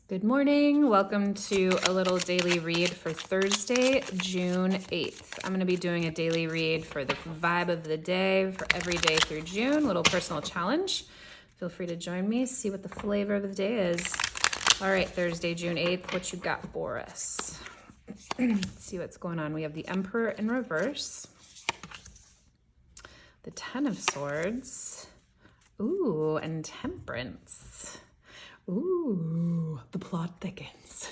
Good morning. Welcome to a little daily read for Thursday, June 8th. I'm going to be doing a daily read for the vibe of the day for every day through June, little personal challenge. Feel free to join me, see what the flavor of the day is. All right, Thursday, June 8th, what you got for us? Let's see what's going on. We have the Emperor in reverse, the Ten of Swords, ooh, and Temperance. Ooh, the plot thickens.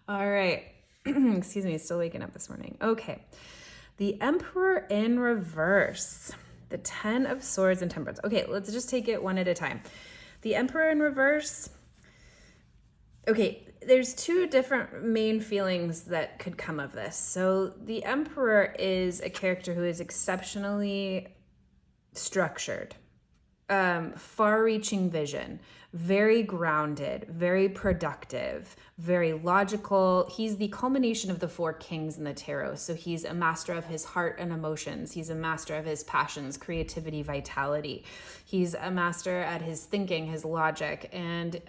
All right. Excuse me, still waking up this morning. Okay. The Emperor in reverse, the Ten of Swords and Temperance. Okay, let's just take it one at a time. The Emperor in reverse. Okay, there's two different main feelings that could come of this. So the Emperor is a character who is exceptionally structured. Far-reaching vision, very grounded, very productive, very logical. He's the culmination of the four kings in the tarot. So he's a master of his heart and emotions. He's a master of his passions, creativity, vitality. He's a master at his thinking, his logic, and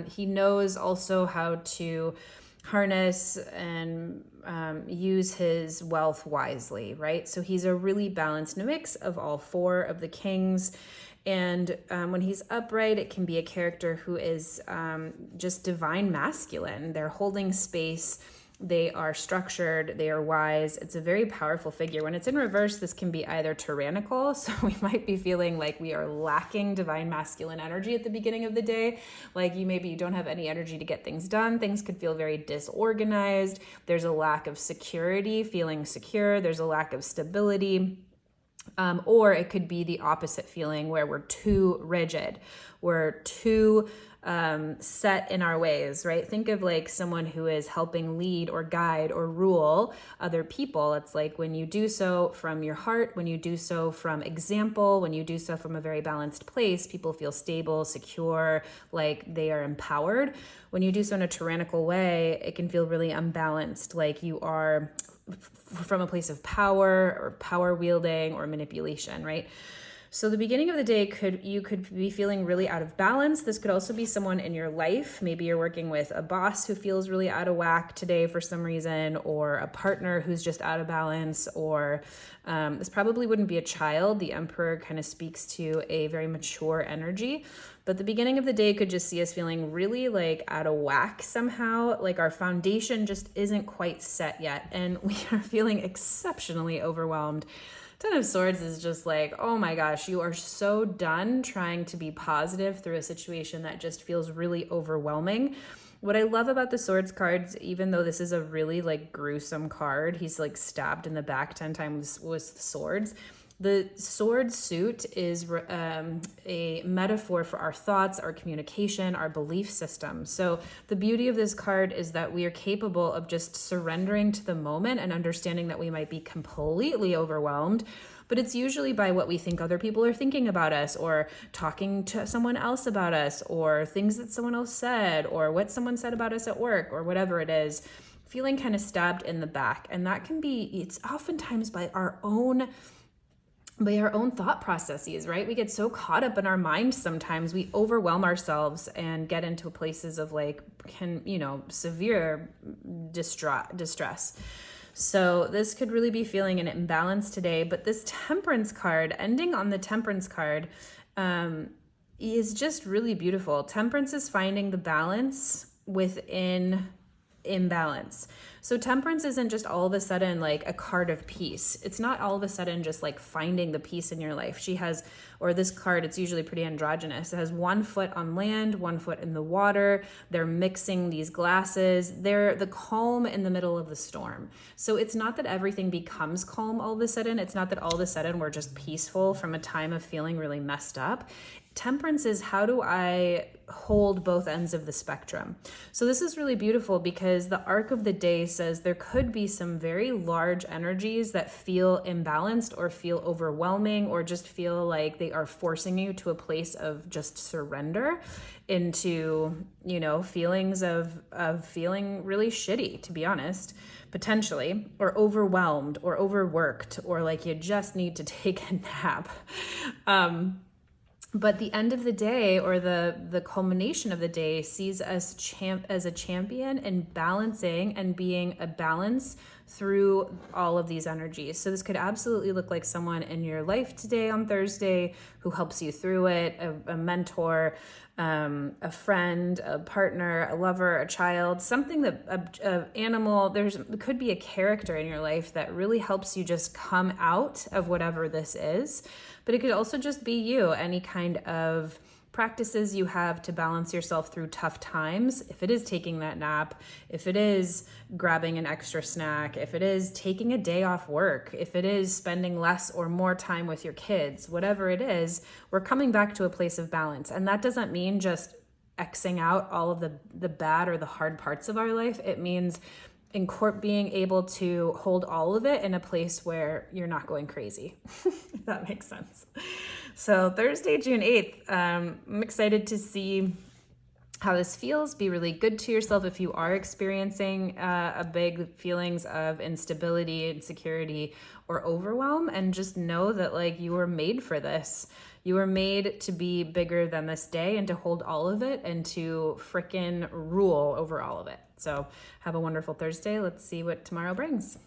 he knows also how to harness and use his wealth wisely, right? So he's a really balanced mix of all four of the kings. And when he's upright, it can be a character who is just divine masculine. They're holding space. They are structured. They are wise. It's a very powerful figure. When it's in reverse, this can be either tyrannical. So we might be feeling like we are lacking divine masculine energy at the beginning of the day. Like you don't have any energy to get things done. Things could feel very disorganized. There's a lack of security, feeling secure. There's a lack of stability. Or it could be the opposite feeling where we're too rigid, we're too set in our ways, right? Think of like someone who is helping lead or guide or rule other people. It's like when you do so from your heart, when you do so from example, when you do so from a very balanced place, people feel stable, secure, like they are empowered. When you do so in a tyrannical way, it can feel really unbalanced, like you are from a place of power or power wielding or manipulation, right? So the beginning of the day you could be feeling really out of balance. This could also be someone in your life. Maybe you're working with a boss who feels really out of whack today for some reason, or a partner who's just out of balance, or this probably wouldn't be a child. The Emperor kind of speaks to a very mature energy. But the beginning of the day could just see us feeling really like out of whack somehow, like our foundation just isn't quite set yet, and we are feeling exceptionally overwhelmed. Ten of Swords is just like, oh my gosh, you are so done trying to be positive through a situation that just feels really overwhelming. What I love about the Swords cards, even though this is a really like gruesome card, he's like stabbed in the back 10 times with swords. The sword suit is a metaphor for our thoughts, our communication, our belief system. So the beauty of this card is that we are capable of just surrendering to the moment and understanding that we might be completely overwhelmed, but it's usually by what we think other people are thinking about us, or talking to someone else about us, or things that someone else said, or what someone said about us at work, or whatever it is, feeling kind of stabbed in the back. And that can be, it's oftentimes by our own thought processes, right? We get so caught up in our mind sometimes, we overwhelm ourselves and get into places of like, severe distress. So this could really be feeling an imbalance today. But this Temperance card, ending on the Temperance card, is just really beautiful. Temperance is finding the balance within imbalance. So Temperance isn't just all of a sudden like a card of peace. It's not all of a sudden just like finding the peace in your life. This card, it's usually pretty androgynous. It has 1 foot on land, 1 foot in the water. They're mixing these glasses. They're the calm in the middle of the storm. So it's not that everything becomes calm all of a sudden. It's not that all of a sudden we're just peaceful from a time of feeling really messed up. Temperance is, how do I hold both ends of the spectrum? So this is really beautiful because the arc of the day says there could be some very large energies that feel imbalanced or feel overwhelming or just feel like they are forcing you to a place of just surrender into, feelings of feeling really shitty, to be honest, potentially, or overwhelmed or overworked, or like you just need to take a nap. But the end of the day, or the culmination of the day, sees us as a champion and balancing and being a balance through all of these energies. So this could absolutely look like someone in your life today on Thursday who helps you through it, a mentor, a friend, a partner, a lover, a child, something that a animal. It could be a character in your life that really helps you just come out of whatever this is. But it could also just be you, any kind of practices you have to balance yourself through tough times. If it is taking that nap, if it is grabbing an extra snack, if it is taking a day off work, if it is spending less or more time with your kids, whatever it is, we're coming back to a place of balance. And that doesn't mean just Xing out all of the bad or the hard parts of our life. It means being able to hold all of it in a place where you're not going crazy, if that makes sense. So Thursday, June 8th, I'm excited to see how this feels. Be really good to yourself if you are experiencing a big feelings of instability, insecurity, or overwhelm, and just know that like you were made for this. You were made to be bigger than this day and to hold all of it and to frickin' rule over all of it. So have a wonderful Thursday. Let's see what tomorrow brings.